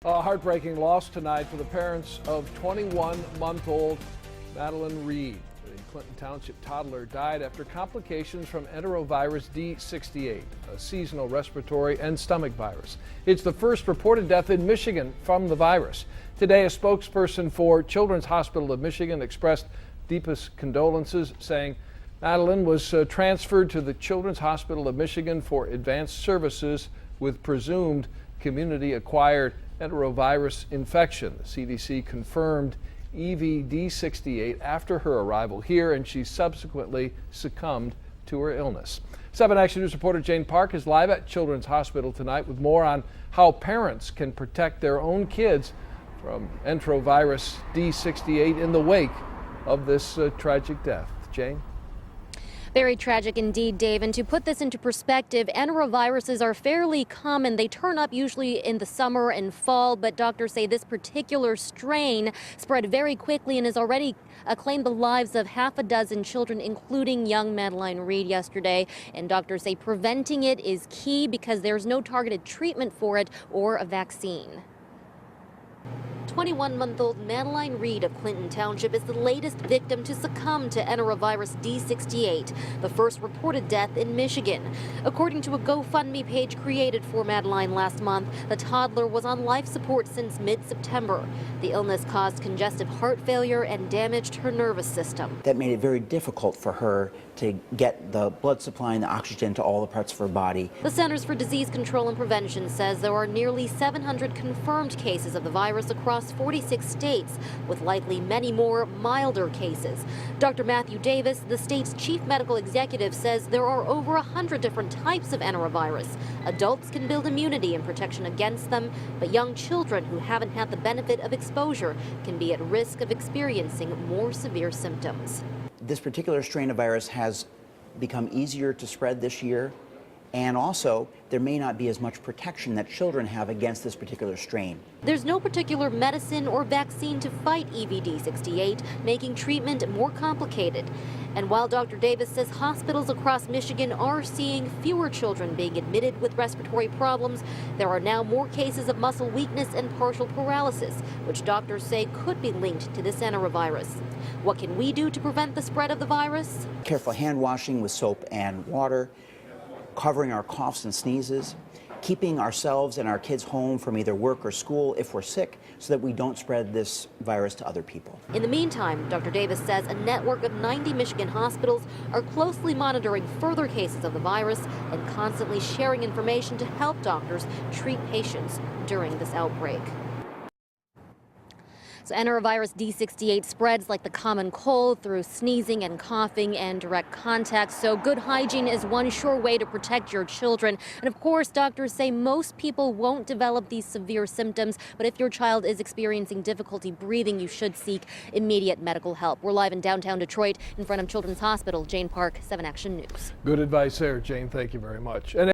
A heartbreaking loss tonight for the parents of 21-month-old Madeline Reed. The Clinton Township toddler died after complications from enterovirus D68, a seasonal respiratory and stomach virus. It's the first reported death in Michigan from the virus. Today, a spokesperson for Children's Hospital of Michigan expressed deepest condolences, saying Madeline was transferred to the Children's Hospital of Michigan for advanced services with presumed community-acquired enterovirus infection. The CDC confirmed D68 after her arrival here, and she subsequently succumbed to her illness. 7 Action News reporter Jane Park is live at Children's Hospital tonight with more on how parents can protect their own kids from enterovirus D68 in the wake of this tragic death. Jane? Very tragic indeed, Dave. And to put this into perspective, enteroviruses are fairly common. They turn up usually in the summer and fall, but doctors say this particular strain spread very quickly and has already claimed the lives of half a dozen children, including young Madeline Reed yesterday. And doctors say preventing it is key because there's no targeted treatment for it or a vaccine. 21-month-old Madeline Reed of Clinton Township is the latest victim to succumb to enterovirus D68, the first reported death in Michigan. According to a GoFundMe page created for Madeline last month, the toddler was on life support since mid-September. The illness caused congestive heart failure and damaged her nervous system. That made it very difficult for her to get the blood supply and the oxygen to all the parts of her body. The Centers for Disease Control and Prevention says there are nearly 700 confirmed cases of the virus across 46 states, with likely many more milder cases. Dr. Matthew Davis, the state's chief medical executive, says there are over 100 different types of enterovirus. Adults can build immunity and protection against them, but young children who haven't had the benefit of exposure can be at risk of experiencing more severe symptoms. This particular strain of virus has become easier to spread this year, and also there may not be as much protection that children have against this particular strain. There's no particular medicine or vaccine to fight D68, making treatment more complicated. And while Dr. Davis says hospitals across Michigan are seeing fewer children being admitted with respiratory problems, there are now more cases of muscle weakness and partial paralysis, which doctors say could be linked to this enterovirus. What can we do to prevent the spread of the virus? Careful hand washing with soap and water, covering our coughs and sneezes, keeping ourselves and our kids home from either work or school if we're sick so that we don't spread this virus to other people. In the meantime, Dr. Davis says a network of 90 Michigan hospitals are closely monitoring further cases of the virus and constantly sharing information to help doctors treat patients during this outbreak. So enterovirus D68 spreads like the common cold through sneezing and coughing and direct contact. So good hygiene is one sure way to protect your children. And of course, doctors say most people won't develop these severe symptoms. But if your child is experiencing difficulty breathing, you should seek immediate medical help. We're live in downtown Detroit in front of Children's Hospital. Jane Park, 7 Action News. Good advice there, Jane. Thank you very much.